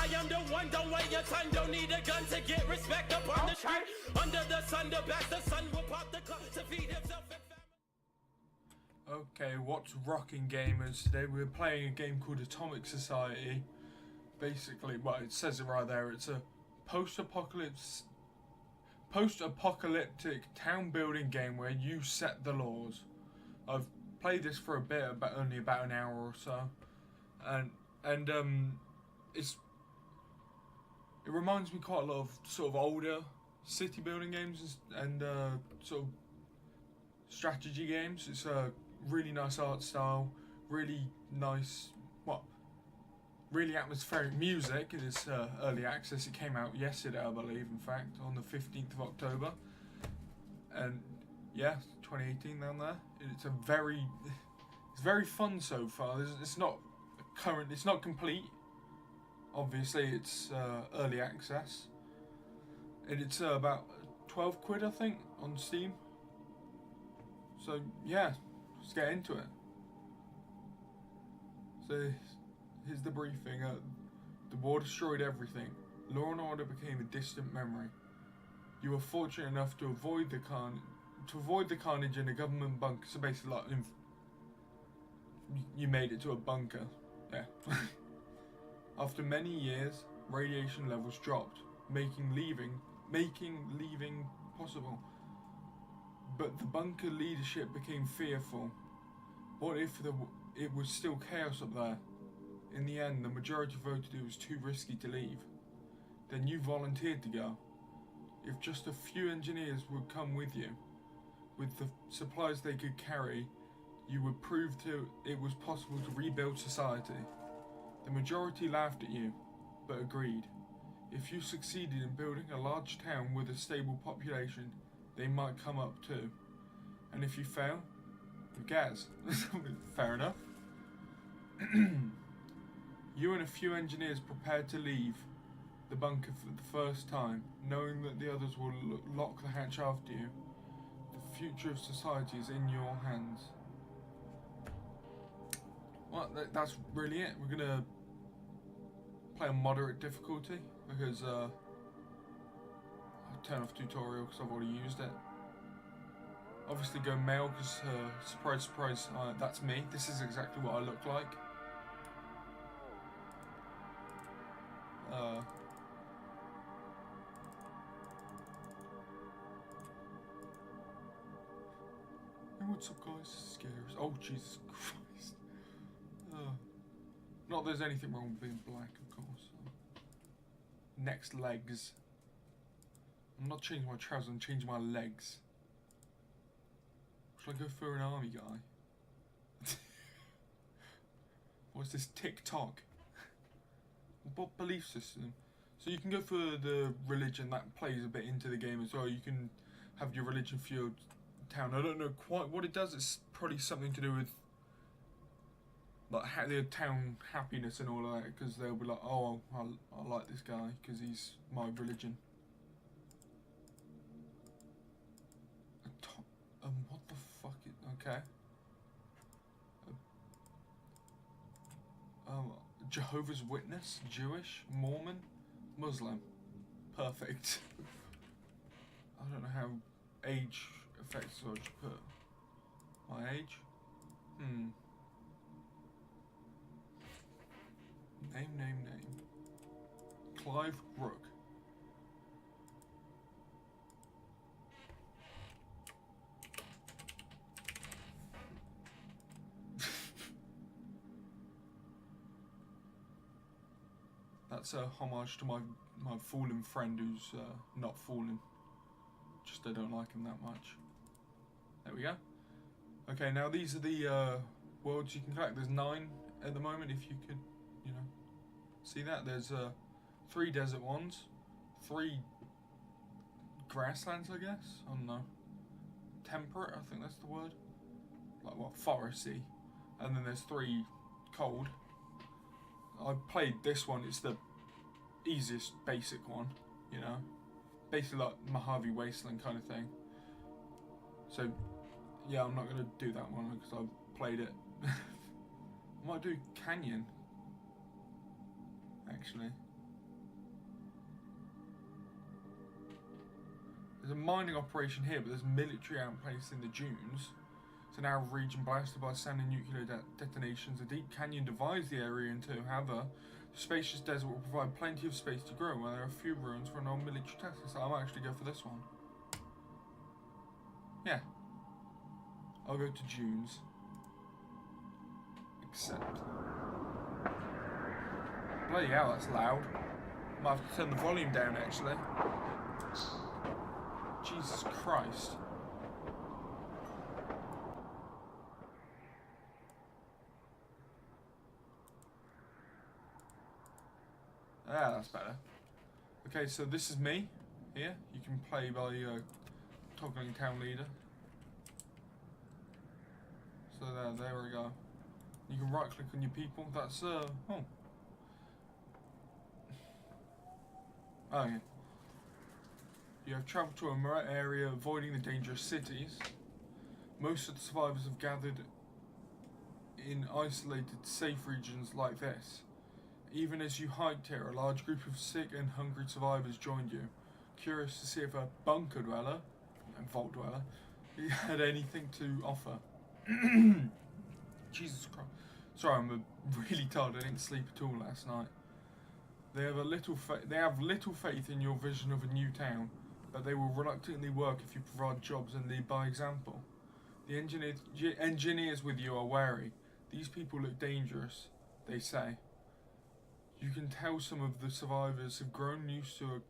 I am the one, don't wait your time, don't need a gun to get respect up on the street. Under the sun, the back, the sun will pop the cup to feed himself and family. Okay, what's rocking, gamers? Today we're playing a game called Atomic Society. Basically, well, it says it right there, it's a post-apocalyptic town building game where you set the laws. I've played this for a bit, only about an hour or so, and it reminds me quite a lot of sort of older city building games and sort of strategy games. It's a really nice art style, really nice, really atmospheric music. It is early access. It came out yesterday, I believe, in fact, on the 15th of October. And yeah, 2018 down there. It's very fun so far. It's not complete. Obviously, it's early access. And it's about 12 quid, I think, on Steam. So yeah, let's get into it. So here's the briefing. The war destroyed everything. Law and order became a distant memory. You were fortunate enough to avoid the carnage in a government bunker. So basically, like, you made it to a bunker. Yeah. After many years, radiation levels dropped, making leaving possible. But the bunker leadership became fearful. What if it was still chaos up there? In the end, the majority voted it was too risky to leave. Then you volunteered to go. If just a few engineers would come with you, with the supplies they could carry, you would prove it was possible to rebuild society. The majority laughed at you, but agreed. If you succeeded in building a large town with a stable population, they might come up too. And if you fail, who cares? Fair enough. You and a few engineers prepared to leave the bunker for the first time, knowing that the others will lock the hatch after you. The future of society is in your hands. Well, that's really it. We're gonna play on moderate difficulty because I'll turn off tutorial because I've already used it. Obviously go male because surprise, surprise, that's me. This is exactly what I look like. Hey, what's up, guys? Scares. Oh, Jesus Christ. Not there's anything wrong with being black, of course. Next, legs. I'm not changing my trousers, I'm changing my legs. Should I go for an army guy? What's this TikTok? What belief system? So you can go for the religion, that plays a bit into the game as well. You can have your religion for your town. I don't know quite what it does. It's probably something to do with like the town happiness and all of that, because they'll be like, oh, I like this guy because he's my religion. What the fuck is, okay. Jehovah's Witness, Jewish, Mormon, Muslim. Perfect. I don't know how age affects, so I should put my age. Name. Clive Rook. That's a homage to my fallen friend who's not fallen. Just I don't like him that much. There we go. Okay, now these are the worlds you can collect. There's 9 at the moment, if you could, you know, see that. There's 3 desert ones, 3 grasslands, I guess. I don't know. Temperate, I think that's the word. Like what, foresty. And then there's 3 cold. I played this one. It's the easiest basic one, you know, basically like Mojave Wasteland kind of thing. So yeah, I'm not gonna do that one because I've played it. I might do Canyon actually. There's a mining operation here, but there's military outplaced in the dunes. It's an arid region blasted by standing nuclear detonations. A deep canyon divides the area in two. However, the spacious desert will provide plenty of space to grow, where there are a few ruins for an old military test. So I might actually go for this one. Yeah. I'll go to dunes. Accept. Bloody hell, that's loud. Might have to turn the volume down, actually. Jesus Christ. Ah, that's better. Okay, so this is me here. You can play by toggling town leader. So there we go. You can right click on your people. That's oh. Oh yeah. You have travelled to a remote area, avoiding the dangerous cities. Most of the survivors have gathered in isolated, safe regions like this. Even as you hiked here, a large group of sick and hungry survivors joined you, curious to see if a bunker dweller, and vault dweller, had anything to offer. Jesus Christ. Sorry, I'm really tired. I didn't sleep at all last night. They have little faith in your vision of a new town, but they will reluctantly work if you provide jobs and lead by example. The engineers with you are wary. These people look dangerous, they say. You can tell some of the survivors have grown used to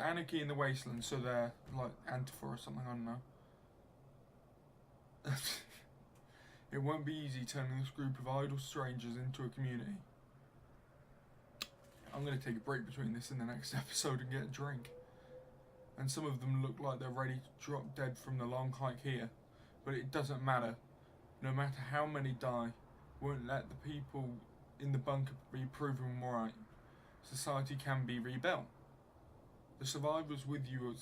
anarchy in the wasteland, so they're like Antifa or something, I don't know. It won't be easy turning this group of idle strangers into a community. I'm going to take a break between this and the next episode and get a drink. And some of them look like they're ready to drop dead from the long hike here. But it doesn't matter. No matter how many die, won't let the people in the bunker be proven right. Society can be rebuilt. The survivors with you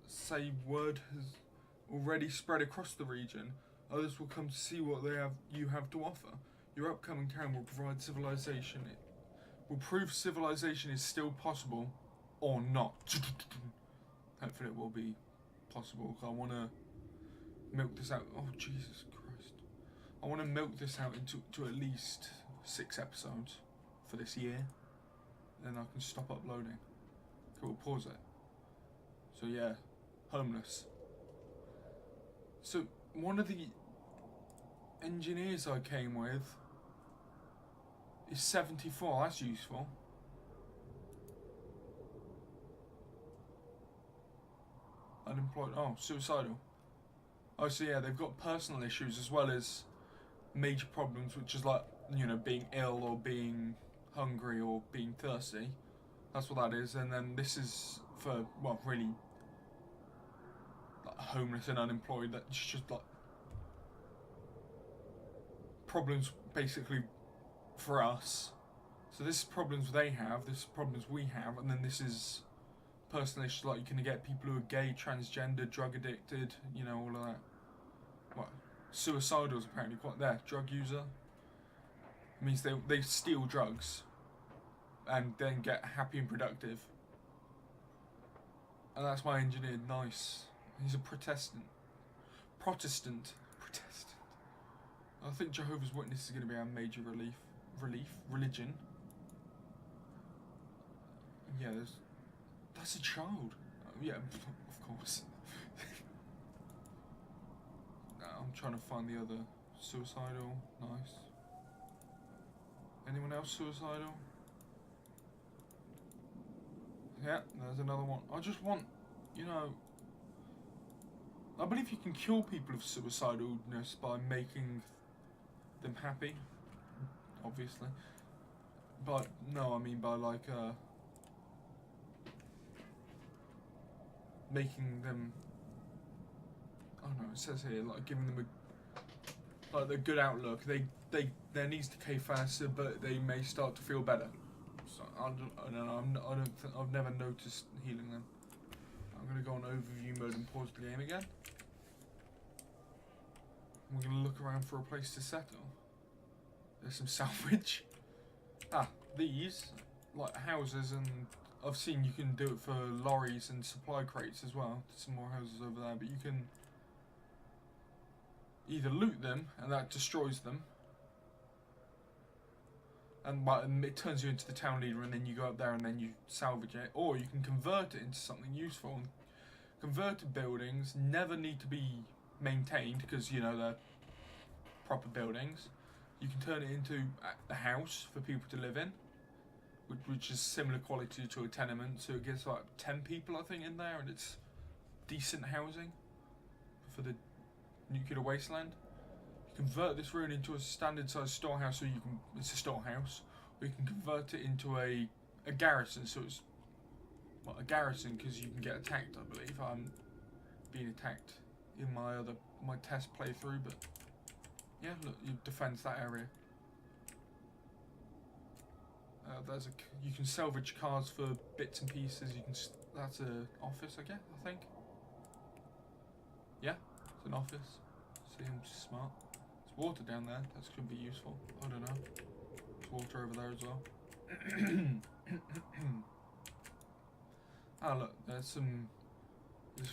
say word has already spread across the region. Others will come to see what you have to offer. Your upcoming town will provide civilization. It will prove civilization is still possible, or not. Hopefully it will be possible. I want to milk this out. Oh Jesus Christ! I want to milk this out into at least 6 episodes for this year. Then I can stop uploading. Okay, we'll pause it. So yeah, homeless. So one of the engineers I came with is 74. That's useful. Unemployed. Oh, suicidal. Oh, so yeah, they've got personal issues as well as major problems, which is like, you know, being ill or being hungry or being thirsty. That's what that is. And then this is for, well, really like homeless and unemployed. That's just like problems basically for us. So this is problems they have, this is problems we have, and then this is personal issues like you're going to get people who are gay, transgender, drug addicted, you know, all of that. What? Suicidal is apparently quite there. Drug user. It means they steal drugs and then get happy and productive. And that's my engineer, nice. He's a Protestant. I think Jehovah's Witness is going to be our major religion. Yeah, that's a child. Yeah, of course. I'm trying to find the other suicidal. Nice. Anyone else suicidal? Yeah, there's another one. I just want, you know, I believe you can cure people of suicidalness by making them happy, obviously. But no, I mean by like making them, I don't know, it says here like giving them a like the good outlook. Their needs decay faster, but they may start to feel better. So I don't know. I've never noticed healing them. I'm gonna go on overview mode and pause the game again. We're gonna look around for a place to settle. There's some salvage. These like houses and I've seen you can do it for lorries and supply crates as well. There's some more houses over there, but you can either loot them and that destroys them, and it turns you into the town leader, and then you go up there and then you salvage it, or you can convert it into something useful. And converted buildings never need to be maintained because, you know, they're proper buildings. You can turn it into a house for people to live in, which is similar quality to a tenement, so it gets like 10 people I think in there, and it's decent housing for the nuclear wasteland. You convert this ruin into a standard size storehouse, so it's a storehouse, or you can convert it into a garrison, so it's a garrison because you can get attacked. I believe I'm being attacked in my test playthrough, but yeah, look, you defend that area. You can salvage cars for bits and pieces. That's an office, I think. Yeah, it's an office. See, I'm just smart. There's water down there. That could be useful. I don't know. There's water over there as well. Ah, look, there's a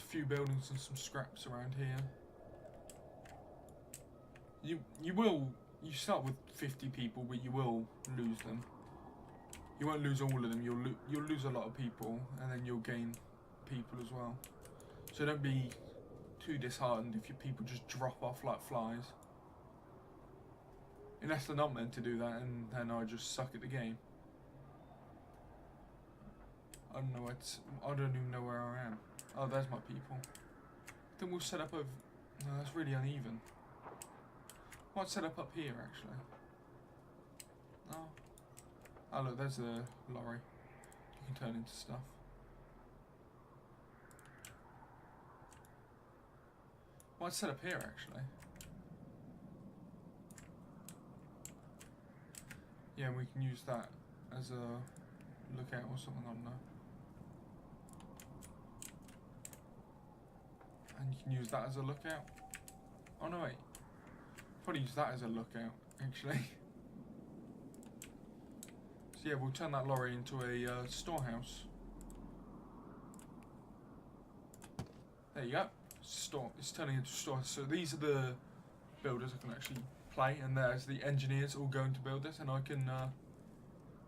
few buildings and some scraps around here. You start with 50 people, but you will lose them. You won't lose all of them. You'll lose a lot of people, and then you'll gain people as well. So don't be too disheartened if your people just drop off like flies. Unless they're not meant to do that, and then I just suck at the game. I don't know. I don't even know where I am. Oh, there's my people. Then we'll set up over. No, that's really uneven. Might set up here actually. No. Oh look, there's a lorry. You can turn into stuff. Might set up here actually. Yeah, we can use that as a lookout or something, I don't know. And you can use that as a lookout. Oh no, wait. Probably use that as a lookout, actually. So yeah, we'll turn that lorry into a storehouse. There you go. It's turning into a storehouse. So these are the builders I can actually play, and there's the engineers all going to build this, and I can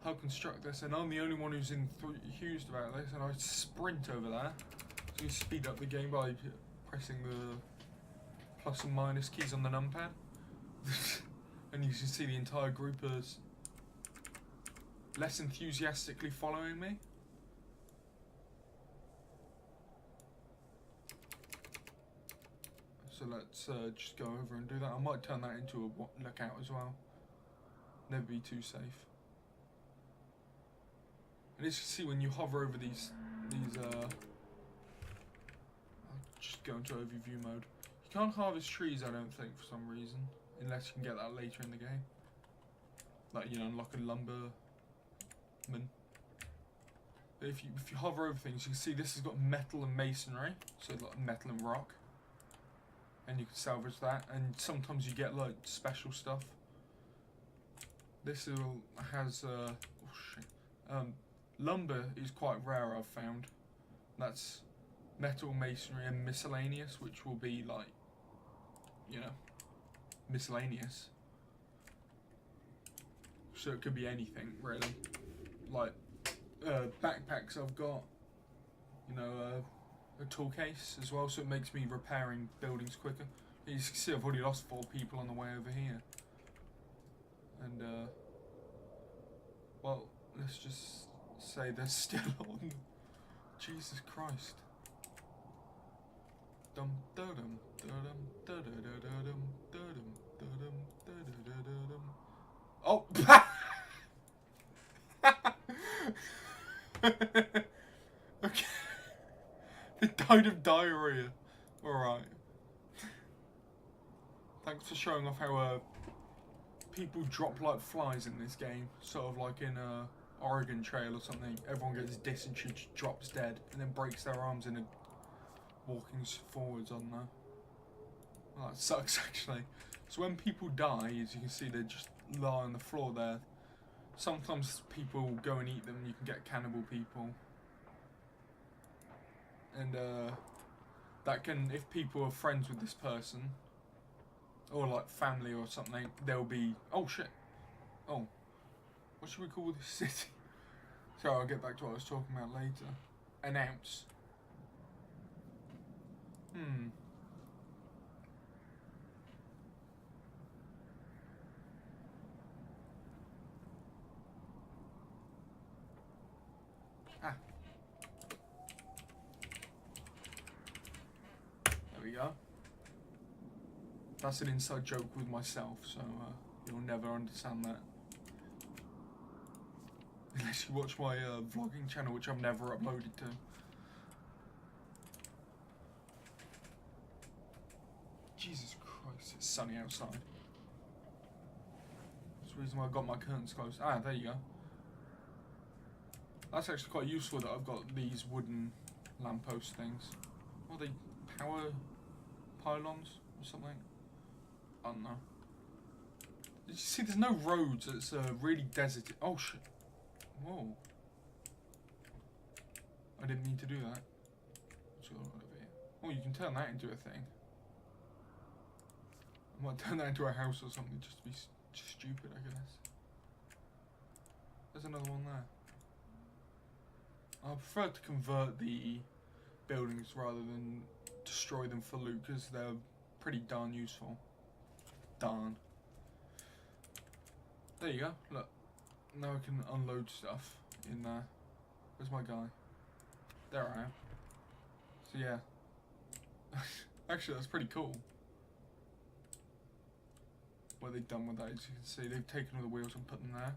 help construct this. And I'm the only one who's enthused about this, and I sprint over there. So you speed up the game by pressing the plus and minus keys on the numpad. And you can see the entire group is less enthusiastically following me. So let's just go over and do that. I might turn that into a lookout as well. Never be too safe. And as you can see, when you hover over these I'll just go into overview mode. You can't harvest trees, I don't think, for some reason, unless you can get that later in the game. Like, you know, unlock a lumberman. But if you hover over things, you can see this has got metal and masonry, so like metal and rock. And you can salvage that, and sometimes you get like special stuff. This has oh shit. Lumber is quite rare, I've found. That's metal, masonry, and miscellaneous, which will be like, you know, miscellaneous. So it could be anything really. Like backpacks I've got, you know, a tool case as well, so it makes me repairing buildings quicker. You can see I've already lost 4 people on the way over here. And well, let's just say they're still on. Jesus Christ. Dum da dum da dum da da da da dum da dum da dum da da da da dum. Oh. Okay. They died of diarrhea. Alright. Thanks for showing off how people drop like flies in this game. Sort of like in Oregon Trail or something. Everyone gets dysentery, drops dead, and then breaks their arms in a walking forwards on there. Well, that sucks actually. So when people die, as you can see, they just lie on the floor there. Sometimes people go and eat them and you can get cannibal people. and that can, if people are friends with this person, or like family or something, they'll be, oh shit, oh, what should we call this city? Sorry, I'll get back to what I was talking about later. Announce. Ah. There we go. That's an inside joke with myself, so you'll never understand that. Unless you watch my vlogging channel, which I've never uploaded to. Jesus Christ, it's sunny outside. That's the reason why I got my curtains closed. Ah, there you go. That's actually quite useful that I've got these wooden lamppost things. What are they? Power pylons or something? I don't know. Did you see there's no roads? It's really deserty. Oh shit. Whoa. I didn't mean to do that. What's going on over here? Oh, you can turn that into a thing. I might turn that into a house or something just to be stupid, I guess. There's another one there. I prefer to convert the buildings rather than destroy them for loot because they're pretty darn useful. Darn. There you go, look. Now I can unload stuff in there. Where's my guy? There I am. So yeah. Actually, that's pretty cool. What they've done with that, as you can see, they've taken all the wheels and put them there.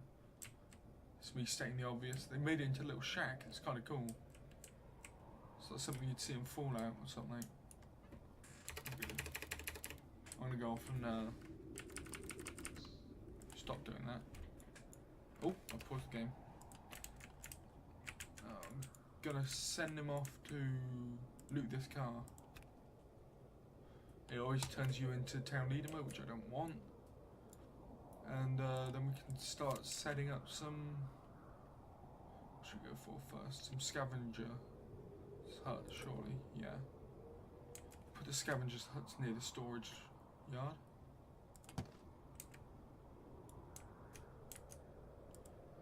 It's me stating the obvious. They made it into a little shack. It's kind of cool. It's like something you'd see in Fallout or something. I'm gonna go off and stop doing that. Oh, I paused the game. I'm gonna send him off to loot this car. It always turns you into town leader mode, which I don't want. And then we can start setting up some. What should we go for first? Some scavenger huts, surely. Yeah. Put the scavengers huts near the storage yard.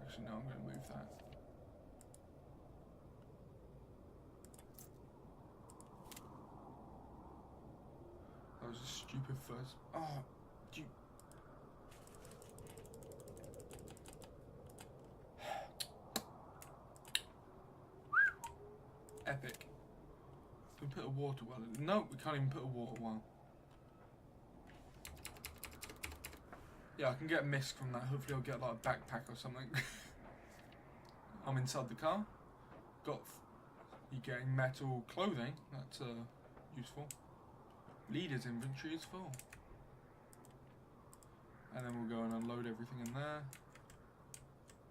Actually, no, I'm going to move that. That was a stupid first. Oh, you. Epic. Can we put a water well in? No, we can't even put a water well. Yeah, I can get a mist from that. Hopefully I'll get like a backpack or something. I'm inside the car. You getting metal clothing. That's useful. Leader's inventory is full. And then we'll go and unload everything in there.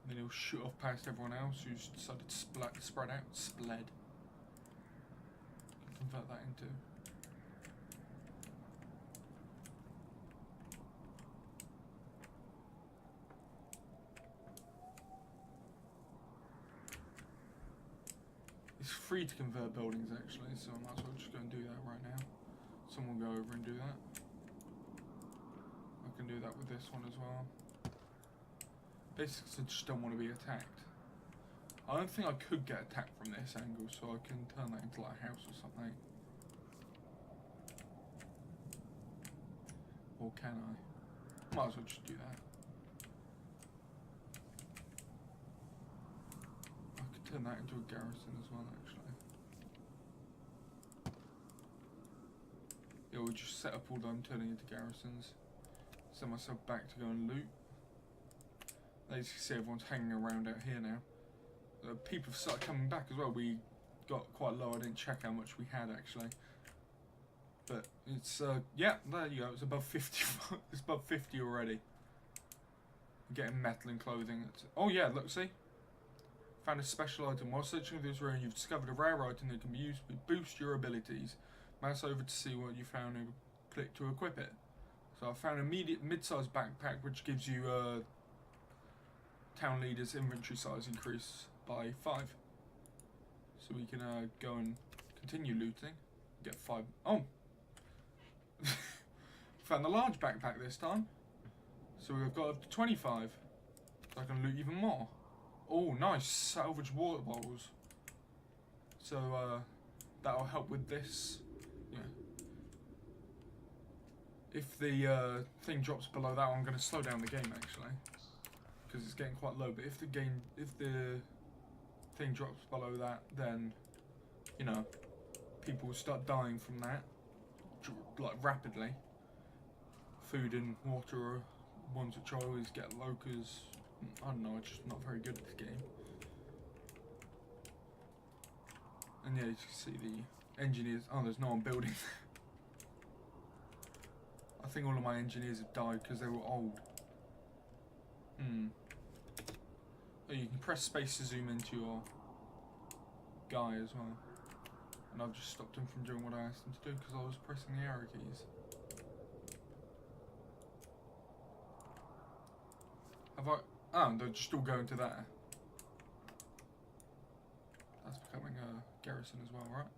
And then he'll shoot off past everyone else who's decided to spread out. Spled. Convert that into. It's free to convert buildings actually, so I might as well just go and do that right now. Someone will go over and do that. I can do that with this one as well. Basically, I just don't want to be attacked. I don't think I could get attacked from this angle, so I can turn that into like a house or something. Or can I? Might as well just do that. I could turn that into a garrison as well, actually. Yeah, we'll just set up all them turning into garrisons. Send myself back to go and loot. As you can see, everyone's hanging around out here now. People have started coming back as well. We got quite low. I didn't check how much we had actually. But it's, yeah, there you go. It's above 50. It's above 50 already. I'm getting metal and clothing. Oh yeah, look, see? Found a special item. While searching for this room, you've discovered a rare item that can be used to boost your abilities. Mouse over to see what you found and click to equip it. So I found a mid-sized backpack which gives you town leader's inventory size increase by 5. So we can go and Continue looting. Get 5. Oh! Found the large backpack this time. So we've got up to 25. So I can loot even more. Oh, nice. Salvage water bottles. So, that'll help with this. Yeah. If the thing drops below that, I'm going to slow down the game, actually. Because it's getting quite low. But if the thing drops below that, then, you know, people will start dying from that. Like, rapidly. Food and water are ones which I always get low because, I don't know, I'm just not very good at this game. And yeah, you can see the engineers. Oh, there's no one building. I think all of my engineers have died because they were old. Oh, you can press space to zoom into your guy as well. And I've just stopped him from doing what I asked him to do because I was pressing the arrow keys. Have I? Oh, they're just all going to there. That's becoming a garrison as well, right?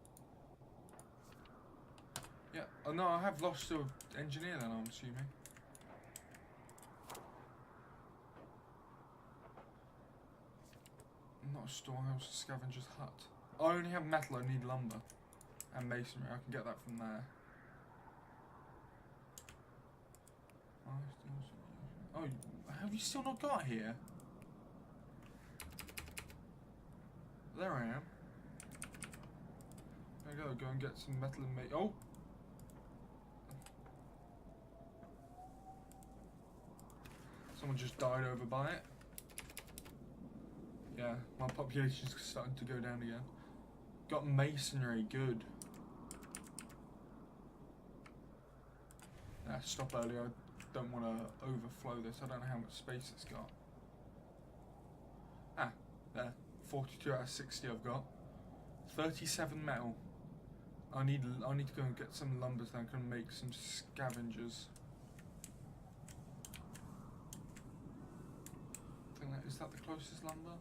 Yeah. Oh no, I have lost an engineer then, I'm assuming. Not a storehouse, a scavenger's hut. I only have metal, I need lumber. And masonry, I can get that from there. Oh, have you still not got here? There I am. There you go and get some metal and oh! Someone just died over by it. Yeah, my population's starting to go down again. Got masonry, good. Yeah, stop earlier. I don't want to overflow this. I don't know how much space it's got. Ah, there. 42 out of 60 I've got. 37 metal. I need to go and get some lumber so I can make some scavengers. Is that the closest lumber?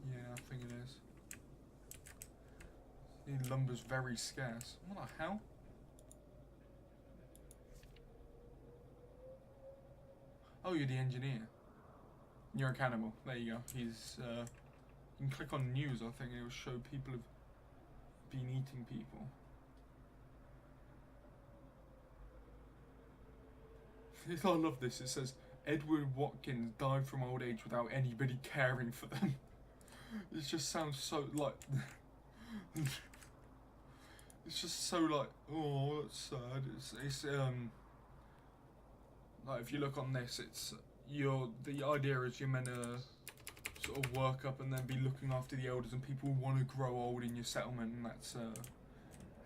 Yeah, I think it is. Lumber's very scarce. What the hell? Oh, you're the engineer. You're a cannibal. There you go. He's, you can click on news, I think, and it will show people have been eating people. I love this. It says, Edward Watkins died from old age without anybody caring for them. It just sounds so, like... it's just so, like, oh, that's sad. It's like, if you look on this, it's... the idea is you're meant to sort of work up and then be looking after the elders, and people want to grow old in your settlement, and that's how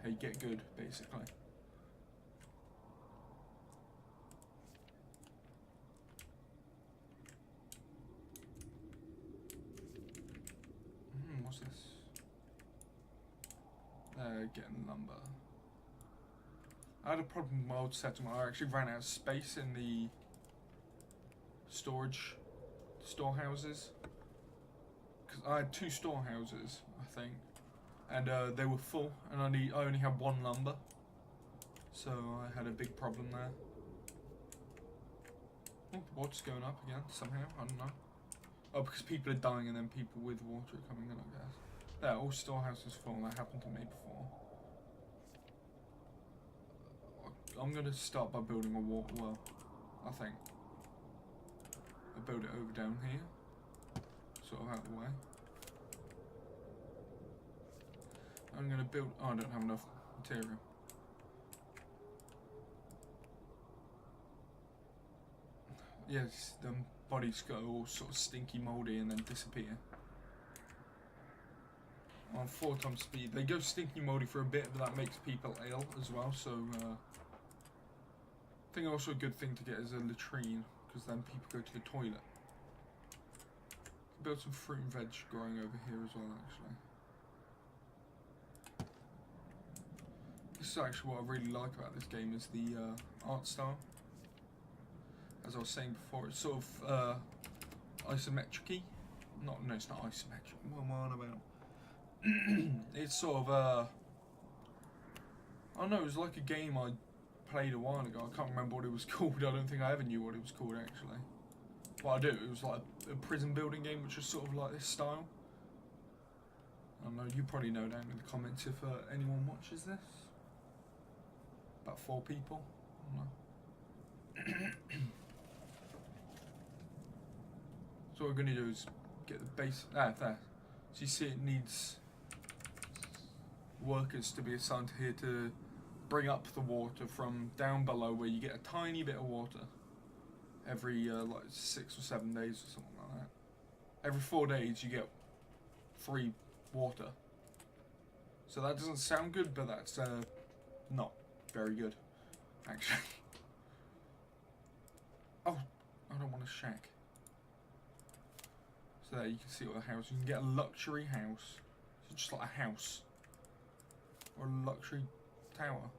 you get good, basically. What's this? Getting lumber. I had a problem with my old settlement. I actually ran out of space in the storehouses, because I had 2 storehouses, I think, and they were full, and I only had 1 lumber, so I had a big problem there. Oh, the water's going up again somehow. I don't know. Oh, because people are dying and then people with water are coming in, I guess. There, all storehouses full. That happened to me before. I'm gonna start by building a water well, I think. I'll build it over down here, sort of out of the way. I'm gonna build. Oh, I don't have enough material. Yes, the bodies go all sort of stinky, mouldy, and then disappear. On 4 times speed, they go stinky, mouldy for a bit, but that makes people ill as well. So, I think also a good thing to get is a latrine, because then people go to the toilet. Build some fruit and veg growing over here as well, actually. This is actually what I really like about this game, is the art style. As I was saying before, it's sort of isometric-y. No, it's not isometric. What am I on about? it's sort of I don't know, it was like a game I played a while ago. I can't remember what it was called. I don't think I ever knew what it was called actually. Well, I do. It was like a prison building game, which was sort of like this style. I don't know. You probably know down in the comments if anyone watches this. About 4 people. I don't know. So what we're going to do is get the base. There. So you see, it needs workers to be assigned here to bring up the water from down below, where you get a tiny bit of water every like 6 or 7 days or something like that. Every 4 days you get 3 water. So that doesn't sound good, but that's not very good, actually. Oh, I don't want a shack. So there you can see all the houses. You can get a luxury house. So just like a house. Or a luxury tower.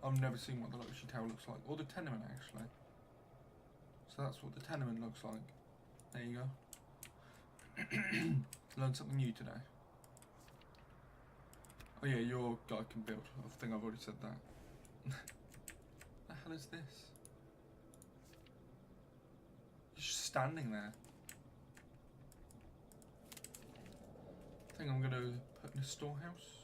I've never seen what the luxury tower looks like. Or the tenement, actually. So that's what the tenement looks like. There you go. Learned something new today. Oh yeah, your guy can build. I think I've already said that. The hell is this? He's just standing there. I think I'm going to put in a storehouse.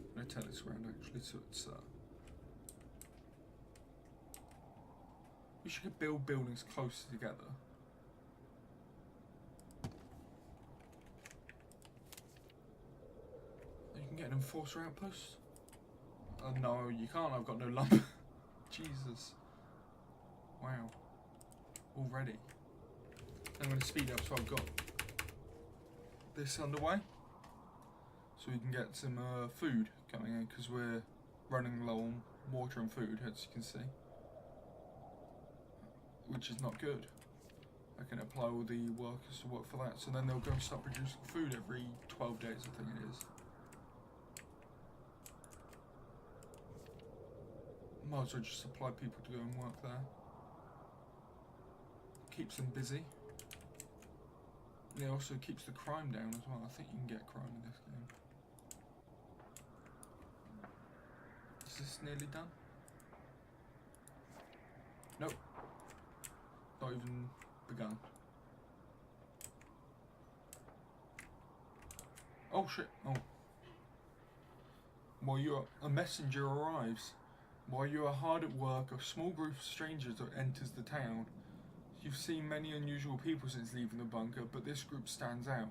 I'm going to turn this around actually so it's we should build buildings closer together. You can get an enforcer outpost. No, you can't. I've got no lumber. Jesus. Wow. Already. I'm going to speed up so I've got this underway. So we can get some food coming in, because we're running low on water and food, as you can see. Which is not good. I can apply all the workers to work for that, so then they'll go and start producing food every 12 days, I think it is. Might as well just supply people to go and work there. Keeps them busy. And it also keeps the crime down as well. I think you can get crime in this game. Is this nearly done? Nope. Not even begun. Oh shit. Oh. While a messenger arrives. While you are hard at work, a small group of strangers enters the town. You've seen many unusual people since leaving the bunker, but this group stands out.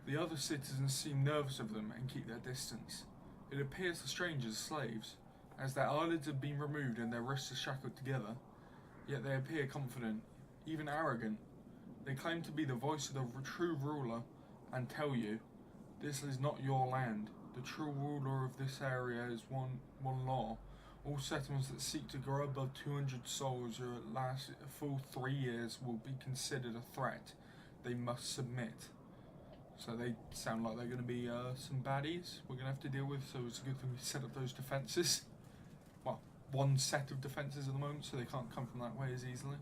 The other citizens seem nervous of them and keep their distance. It appears the strangers are slaves, as their eyelids have been removed and their wrists are shackled together. Yet they appear confident, even arrogant. They claim to be the voice of the true ruler and tell you, this is not your land. The true ruler of this area is one law. All settlements that seek to grow above 200 souls or at last a full 3 years will be considered a threat. They must submit. So they sound like they're going to be some baddies we're going to have to deal with, so it's a good thing we set up those defences. Well, one set of defences at the moment, so they can't come from that way as easily.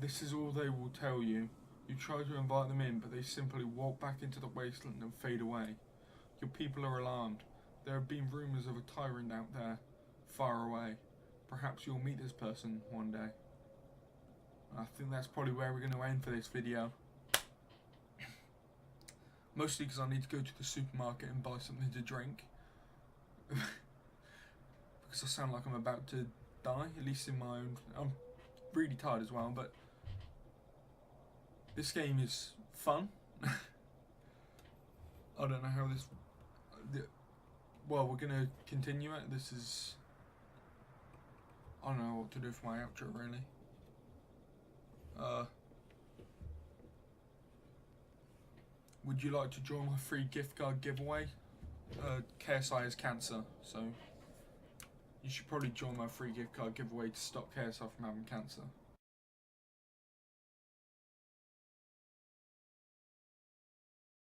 This is all they will tell you. You try to invite them in, but they simply walk back into the wasteland and fade away. Your people are alarmed. There have been rumours of a tyrant out there, far away. Perhaps you'll meet this person one day. I think that's probably where we're going to end for this video. Mostly because I need to go to the supermarket and buy something to drink. Because I sound like I'm about to die, at least in my own... I'm really tired as well, but... This game is fun. I don't know how this... Well, we're going to continue it. This is... I don't know what to do for my outro, really. Would you like to join my free gift card giveaway? KSI has cancer, so you should probably join my free gift card giveaway to stop KSI from having cancer.